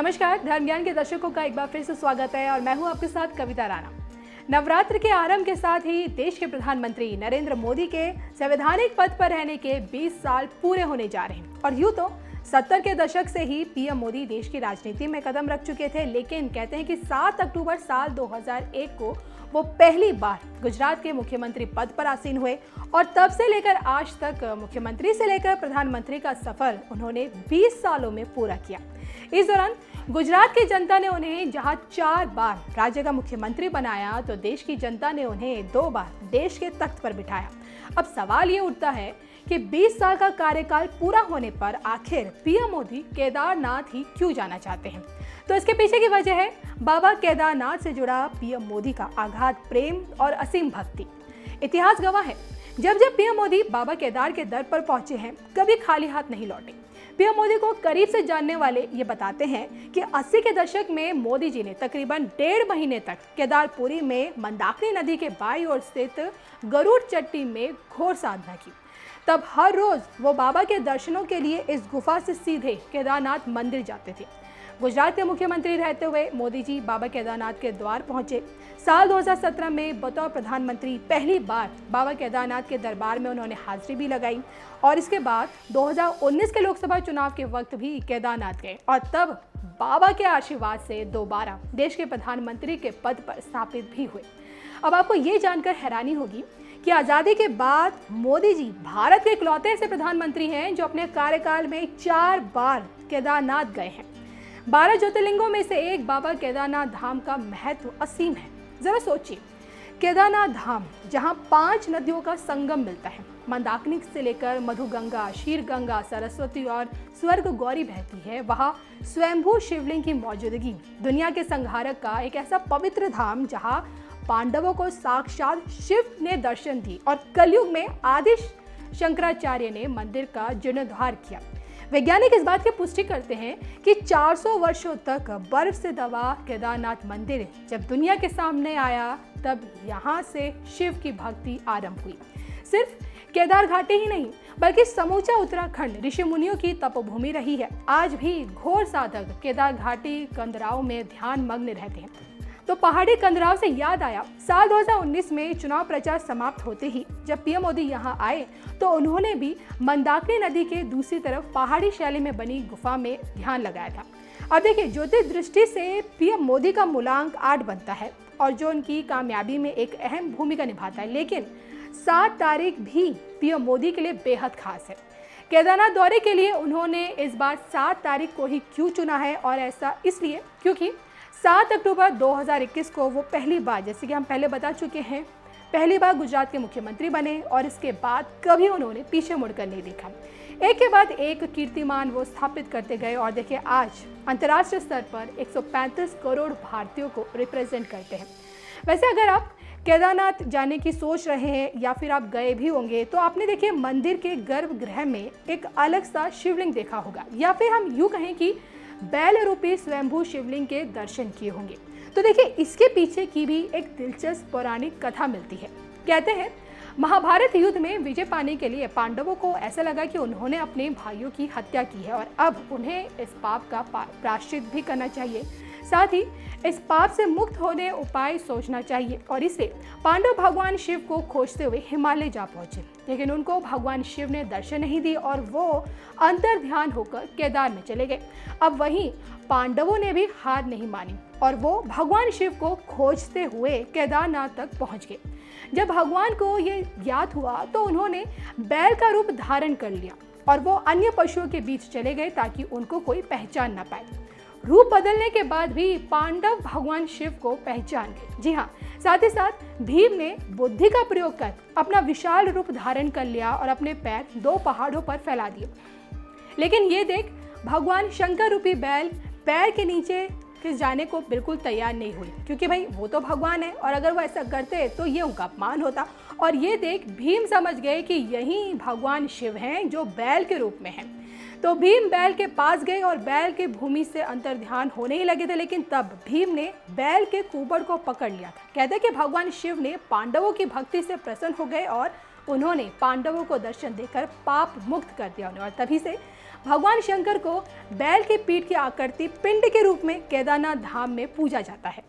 नमस्कार, धर्म ज्ञान के दर्शकों का एक बार फिर से स्वागत है और मैं हूं आपके साथ कविता राणा। नवरात्र के आरंभ के साथ ही देश के प्रधानमंत्री नरेंद्र मोदी के संवैधानिक पद पर रहने के 20 साल पूरे होने जा रहे हैं। और यूं तो 70 के दशक से ही पीएम मोदी देश की राजनीति में कदम रख चुके थे, लेकिन कहते हैं कि 7 अक्टूबर साल 2001 को वो पहली बार गुजरात के मुख्यमंत्री पद पर आसीन हुए और तब से लेकर आज तक मुख्यमंत्री से लेकर प्रधानमंत्री का सफर उन्होंने 20 सालों में पूरा किया। इस दौरान गुजरात की जनता ने उन्हें जहां 4 बार राज्य का मुख्यमंत्री बनाया, तो देश की जनता ने उन्हें 2 बार देश के तख्त पर बिठाया। अब सवाल ये उठता है कि 20 साल का कार्यकाल पूरा होने पर आखिर पीएम मोदी केदारनाथ ही क्यों जाना चाहते हैं। तो इसके पीछे की वजह है बाबा केदारनाथ से जुड़ा पीएम मोदी का अगाध प्रेम और असीम भक्ति। इतिहास गवाह है, जब जब पीएम मोदी बाबा केदार के दर पर पहुंचे हैं, कभी खाली हाथ नहीं लौटे। पीएम मोदी को करीब से जानने वाले ये बताते हैं कि 80 के दशक में मोदी जी ने तकरीबन 1.5 महीने तक केदारपुरी में मंदाकिनी नदी के बाईं ओर स्थित गरुड़ चट्टी में घोर साधना की। तब हर रोज वो बाबा के दर्शनों के लिए इस गुफा से सीधे केदारनाथ मंदिर जाते थे। गुजरात के मुख्यमंत्री रहते हुए मोदी जी बाबा केदारनाथ के द्वार पहुंचे। साल 2017 में बतौर प्रधानमंत्री पहली बार बाबा केदारनाथ के दरबार में उन्होंने हाजिरी भी लगाई और इसके बाद 2019 के लोकसभा चुनाव के वक्त भी केदारनाथ गए और तब बाबा के आशीर्वाद से दोबारा देश के प्रधानमंत्री के पद पर स्थापित भी हुए। अब आपको ये जानकर हैरानी होगी कि आज़ादी के बाद मोदी जी भारत के इकलौते ऐसे प्रधानमंत्री हैं जो अपने कार्यकाल में 4 बार केदारनाथ गए हैं। 12 ज्योतिर्लिंगों में से एक बाबा केदारनाथ धाम का महत्व असीम है। जरा सोचिए, केदारनाथ धाम जहां 5 नदियों का संगम मिलता है, मंदाकिनी से लेकर मधुगंगा, शीरगंगा, सरस्वती और स्वर्ग गौरी बहती है, वहां स्वयंभू शिवलिंग की मौजूदगी दुनिया के संहारक का एक ऐसा पवित्र धाम जहां पांडवों को साक्षात शिव ने दर्शन दी और कलयुग में आदि शंकराचार्य ने मंदिर का जीर्णोद्धार किया। वैज्ञानिक इस बात की पुष्टि करते हैं कि 400 वर्षों तक बर्फ से दबा केदारनाथ मंदिर जब दुनिया के सामने आया, तब यहाँ से शिव की भक्ति आरंभ हुई। सिर्फ केदार घाटी ही नहीं, बल्कि समूचा उत्तराखंड ऋषि मुनियों की तपोभूमि रही है। आज भी घोर साधक केदार घाटी कंदराओं में ध्यान मग्न रहते हैं। तो पहाड़ी कंदराव से याद आया, साल 2019 में चुनाव प्रचार समाप्त होते ही जब पीएम मोदी यहां आए तो उन्होंने भी मंदाकिनी नदी के दूसरी तरफ पहाड़ी शैली में बनी गुफा में ध्यान लगाया था। अब देखिए, ज्योतिष दृष्टि से पीएम मोदी का मूलांक 8 बनता है और जो उनकी कामयाबी में एक अहम भूमिका निभाता है। लेकिन 7 तारीख भी पीएम मोदी के लिए बेहद खास है। केदारनाथ दौरे के लिए उन्होंने इस बार 7 तारीख को ही क्यों चुना है, और ऐसा इसलिए क्योंकि 7 अक्टूबर 2021 को वो पहली बार, जैसे कि हम पहले बता चुके हैं, पहली बार गुजरात के मुख्यमंत्री बने और इसके बाद कभी उन्होंने पीछे मुड़कर नहीं देखा। एक के बाद एक कीर्तिमान वो स्थापित करते गए और देखिए आज अंतर्राष्ट्रीय स्तर पर 135 करोड़ भारतीयों को रिप्रेजेंट करते हैं। वैसे अगर आप केदारनाथ जाने की सोच रहे हैं या फिर आप गए भी होंगे तो आपने देखिए मंदिर के गर्भगृह में एक अलग सा शिवलिंग देखा होगा, या फिर हम यूँ कहें कि बैल रूपी स्वयंभू शिवलिंग के दर्शन किए होंगे। तो देखिए, इसके पीछे की भी एक दिलचस्प पौराणिक कथा मिलती है। कहते हैं महाभारत युद्ध में विजय पाने के लिए पांडवों को ऐसा लगा कि उन्होंने अपने भाइयों की हत्या की है और अब उन्हें इस पाप का प्रायश्चित भी करना चाहिए, साथ ही इस पाप से मुक्त होने उपाय सोचना चाहिए। और इसे पांडव भगवान शिव को खोजते हुए हिमालय जा पहुंचे, लेकिन उनको भगवान शिव ने दर्शन नहीं दी और वो अंतर ध्यान होकर केदार में चले गए। अब वहीं पांडवों ने भी हार नहीं मानी और वो भगवान शिव को खोजते हुए केदारनाथ तक पहुंच गए। जब भगवान को ये ज्ञात हुआ तो उन्होंने बैल का रूप धारण कर लिया और वो अन्य पशुओं के बीच चले गए ताकि उनको कोई पहचान ना पाए। रूप बदलने के बाद भी पांडव भगवान शिव को पहचान गए। जी हाँ, साथ ही साथ भीम ने बुद्धि का प्रयोग कर अपना विशाल रूप धारण कर लिया और अपने पैर 2 पहाड़ों पर फैला दिए। लेकिन ये देख भगवान शंकर रूपी बैल पैर के नीचे खिस जाने को बिल्कुल तैयार नहीं हुई, क्योंकि भाई वो तो भगवान है और अगर वो ऐसा करते तो ये उनका अपमान होता। और ये देख भीम समझ गए कि यही भगवान शिव हैं जो बैल के रूप में हैं। तो भीम बैल के पास गए और बैल के भूमि से अंतर ध्यान होने ही लगे थे, लेकिन तब भीम ने बैल के कुबड़ को पकड़ लिया था। कहते कि भगवान शिव ने पांडवों की भक्ति से प्रसन्न हो गए और उन्होंने पांडवों को दर्शन देकर पाप मुक्त कर दिया उन्हें, और तभी से भगवान शंकर को बैल की पीठ की आकृति पिंड के रूप में केदारनाथ धाम में पूजा जाता है।